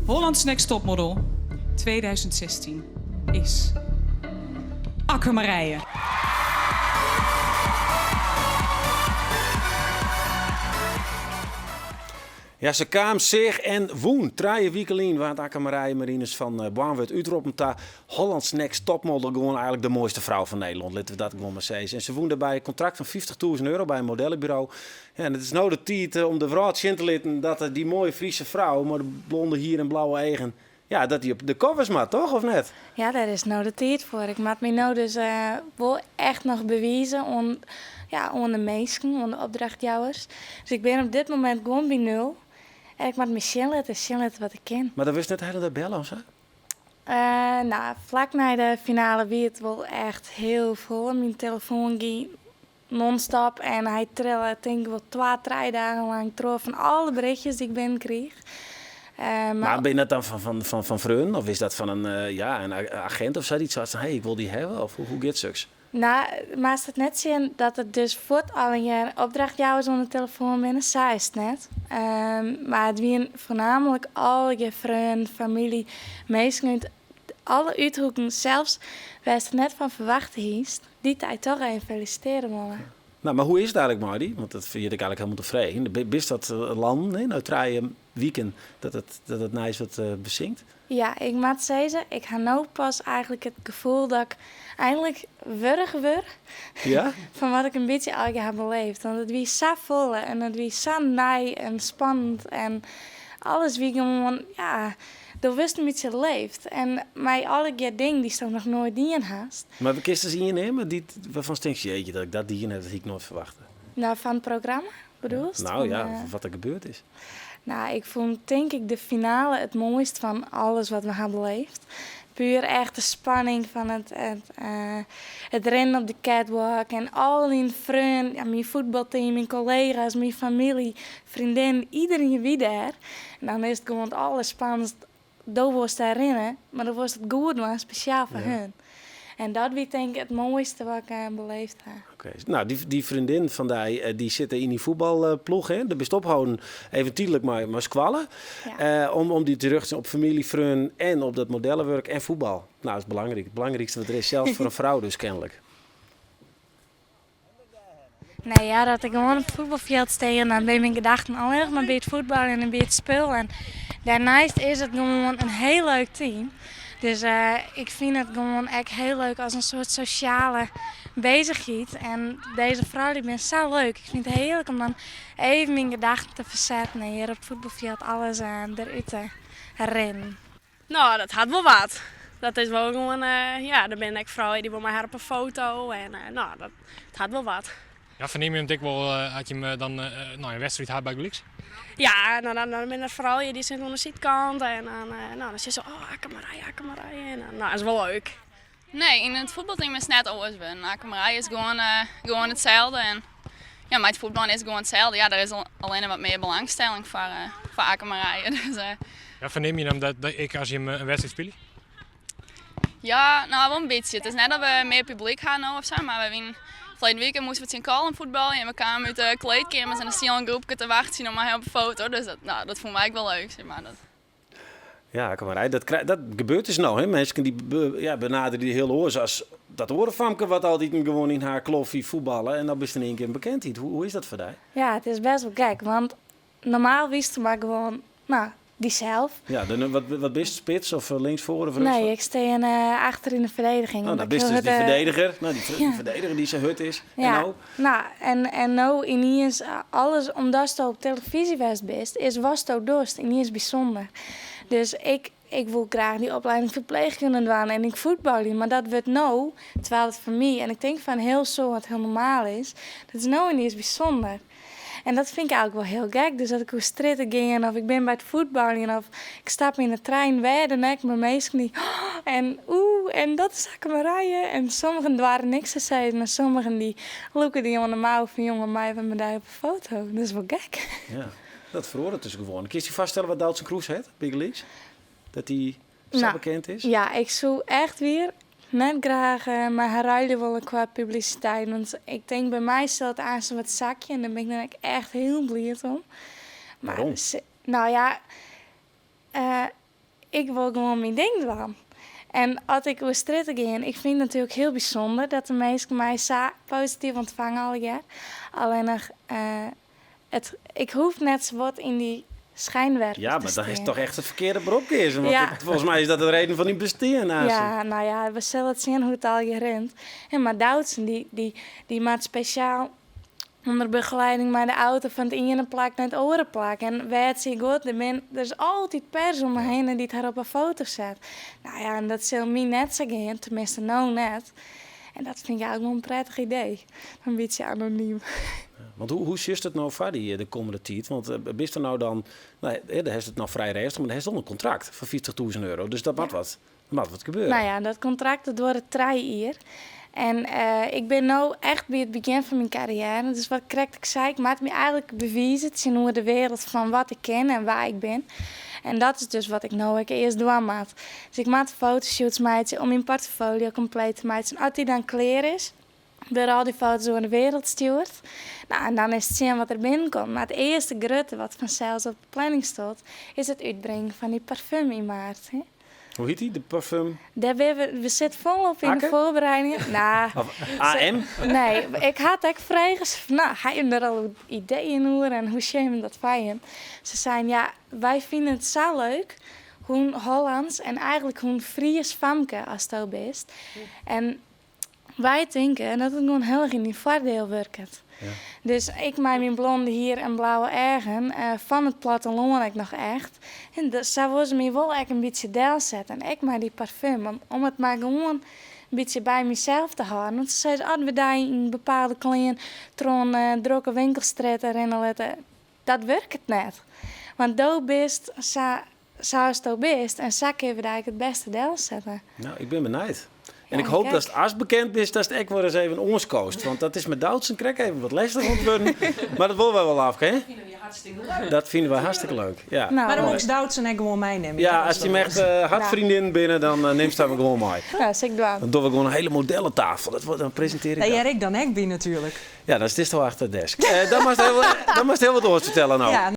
Holland's Next Topmodel 2016 is Akke Marije. Ja, ze kwam zich en woen. 3 weken lang waar Akke Marije Marinus van Boanwerd uitroepen ta Holland's Next Topmodel gewoon eigenlijk de mooiste vrouw van Nederland. Laten we dat gewoon maar zeggen. En ze woonde bij een contract van €50.000 bij een modellenbureau. Ja, en het is nou de tijd om de vrouw te laten dat die mooie Friese vrouw met de blonde hier en blauwe eigen, ja, dat die op de covers maakt, toch? Of net? Ja, daar is nou de tijd voor. Ik maak me nou dus wel echt nog bewijzen aan de meesten, aan de opdrachtjouwers. Dus ik ben op dit moment gewoon bij nul. En ik maak me chillen wat ik ken. Maar dat wist net helemaal bellen of zo? Vlak na de finale wie het wel echt heel vol. Mijn telefoon ging non-stop en hij trilde, denk ik wel 2-3 dagen lang door van alle berichtjes die ik binnenkreeg. Maar ben je dat dan van vreun? Of is dat van een agent of zoiets? Zoals hey, ik wil die hebben? Of hoe gaat het? Nou, maar is het net zien dat het dus voort al je opdrachtjouwers aan de telefoon binnen, zij is het net. Maar het zijn voornamelijk al je vrienden, familie, mensen uit alle uithoeken, zelfs waar het net van verwachten is, die tijd toch even feliciteren willen. Nou, maar hoe is het eigenlijk, Marty? Want dat vind ik eigenlijk helemaal tevreden. Is dat land, nou 3 weken, dat het nice wat bezinkt? Ja, ik moet zeggen, ik heb nu pas eigenlijk het gevoel dat ik eindelijk wurg word Ja? van wat ik een beetje al heb beleefd. Want het was zo vol en het was zo nij en spannend en alles wie gewoon, ja, door wist een beetje leeft. En mij alle keer dingen die toch nog nooit dien haast. Maar we kisten ze hier nemen, waarvan denk je, jeetje, dat ik dat dien heb, dat ik nooit verwachten. Nou, van het programma bedoel je? Nou ja, wat er gebeurd is. Nou, ik vond denk ik de finale het mooist van alles wat we hebben beleefd. Puur echt de spanning van het rennen op de catwalk en al die vrienden, ja, mijn voetbalteam, mijn collega's, mijn familie, vriendinnen, iedereen wie daar. En dan is het gewoon alles spannend. Daar was te rennen, maar dan was het goed, maar speciaal voor hun. En dat was denk ik het mooiste wat ik beleefd heb. Oké. Nou, die vriendin van die zitten in die voetbalploeg, hè? De best ophouden eventueel maar squallen. Ja. Om die terug te zien op familie, vrienden en op dat modellenwerk en voetbal. Nou, dat is belangrijk. Het belangrijkste wat er is, zelfs voor een vrouw dus kennelijk. Nee, ja, dat ik gewoon op het voetbalveld sta en dan ben mijn gedachten al heel maar bij het voetbal en bij het spel. En daarnaast is het gewoon een heel leuk team. Dus ik vind het gewoon echt heel leuk als een soort sociale bezigheid. En deze vrouw die bent zo leuk. Ik vind het heerlijk om dan even mijn gedachten te verzetten en hier op het voetbalveld alles eruit te rennen. Nou, dat had wel wat. Dat is wel gewoon, er ben ik vrouw die wil mij haar op een foto en dat had wel wat. Ja, verneem je hem dik wel, had je hem dan een wedstrijd had bij Glicks? Ja, dan ben er vrouwen die zitten aan de zijkant en dan zit ze zo, Akke Marije. En dat is wel leuk. Nee, in het voetbalteam is het net anders. Akke Marije is gewoon hetzelfde. En ja, maar het voetbal is gewoon hetzelfde. Ja, er is alleen wat meer belangstelling voor Akke Marije. Dus, ja, verneem je hem dat ik als je hem een wedstrijd speelt? Ja, nou wel een beetje. Het is net dat we meer publiek gaan nou of zo, maar we zijn... Verleden weekend moesten we het zien callen voetbal en we kwamen uit de kleedkamers en dan zie je al een groepje te wachten om mij op een foto. Dus dat vond ik wel leuk. Zeg maar. Ja, kom maar, dat gebeurt dus nou. Hè? Mensen die benaderen die heel oors als dat orenfamke wat altijd gewoon in haar kloffie voetballen en dan is het in één keer een bekendheid. Hoe is dat voor jou? Ja, het is best wel gek, want normaal wist je maar gewoon, die zelf. Ja, wat bist je, spits of linksvoor of rechts? Nee, ik sta achter in de verdediging. Nou, dan bist dus die verdediger. Nou, die verdediger die zijn hut is. Ja. En nou ineens alles, omdat je op televisie bent, was het ook dorst. Ineens bijzonder. Dus ik wil graag die opleiding verpleegkunde doen en ik voetballen. Maar dat wordt nou, terwijl het voor mij, en ik denk van heel zo wat heel normaal is, dat is nou ineens bijzonder. En dat vind ik eigenlijk wel heel gek. Dus dat ik op stritten ging of ik ben bij het voetballen of ik stap in de trein weer en ik mijn meesten die en dat is Akke Marije. En sommigen waren niks te zeggen en sommigen die loeken die aan de mouw van jongen mij hebben me daar op een foto. Dat is wel gek. Ja, dat verhoort dus gewoon. Kun je vaststellen wat Doutzen Kroes heeft, Big Leagues? Dat hij zo bekend is? Ja, ik zou echt weer net graag maar herruilen willen qua publiciteit. Want ik denk bij mij stelt aan zo'n wat zakje en daar ben ik dan echt heel blij om. Maar, waarom? Nou ja, ik wil gewoon mijn ding doen. En als ik over straat ga, ik vind het natuurlijk heel bijzonder dat de mensen mij positief ontvangen al jaar. Alleen nog, ik hoef net zo wat in die schijnwerper Ja, te maar dat is staan. toch echt het verkeerde beroep is. Want Ja. volgens mij is dat de reden van die besteden. Ja, nou ja, we zullen het zien hoe het al gerend. En maar Doutzen, die maakt speciaal onder begeleiding met de auto van het ene plak naar het andere plak. En weet ze goed, er is altijd pers om me heen die het haar op een foto zet. Nou ja, en dat zal mij net zo gaan, tenminste nou net. En dat vind ik eigenlijk wel een prettig idee. Een beetje anoniem. Want hoe zit het nou voor de komende tijd? Want bist er nou dan... Nee, daar is het nou vrij reëstig, maar daar is dan een contract van €50.000. Dus dat moet wat. Dat moet wat gebeuren. Nou ja, dat contract dat wordt 3 jaar. En ik ben nu echt bij het begin van mijn carrière. Dus wat ik zei, ik maak me eigenlijk bewijzen zien hoe de wereld van wat ik ken en waar ik ben. En dat is dus wat ik nou eerst doen moet. Dus ik maak fotoshoots maken om mijn portfolio compleet te maken. En als die dan klaar is, weer al die foto's door de wereld stuurt. Nou, en dan is het zien wat er binnenkomt. Maar het eerste grote wat vanzelfs op de planning staat, is het uitbrengen van die parfum in maart. Hè? Hoe heet die, de parfum? We zitten volop in de Akke? voorbereidingen. Nou, Of AM? nee, ik had echt vragen. Nou, hij heeft er al ideeën over en hoe je dat fijn. Ze zeiden, ja, wij vinden het zo leuk hoe Hollands en eigenlijk hoe Fries famke als het best. En wij denken dat het gewoon heel erg in die voordeel werkt. Ja. Dus ik maak mijn blonde hier en blauwe eigen van het platteland ik nog echt. En dus zo was me wel echt een beetje deel zetten. En ik maak die parfum om het maar gewoon een beetje bij mezelf te houden. Want ze zeiden, als we daar in een bepaalde klein troon drukke winkelstraat erin laten, dat werkt net. Want do best, zo is het best. En zo kunnen we daar eigenlijk het beste deel zetten. Nou, ik ben benieuwd. En Ja, ik hoop kijk. dat als het bekend is, dat het echt wel eens even ons kost. Want dat is met Duits krijg even wat lastig ontworpen. Maar dat willen we wel af, hè? Dat vinden we hartstikke leuk. Ja, Nou, Maar dan mooi. moet ik Doutsen en gewoon meenemen. ja als je hem echt hartvriendin binnen, dan neemt ze hem gewoon mee. Ja, zeg ik doen. Dan doen we gewoon een hele modellentafel. Dan presenteer ik Nee, dat. jij ik dan ook bij natuurlijk. Ja, dat is toch achter de desk. Dan mag je heel wat oors vertellen nou. Ja,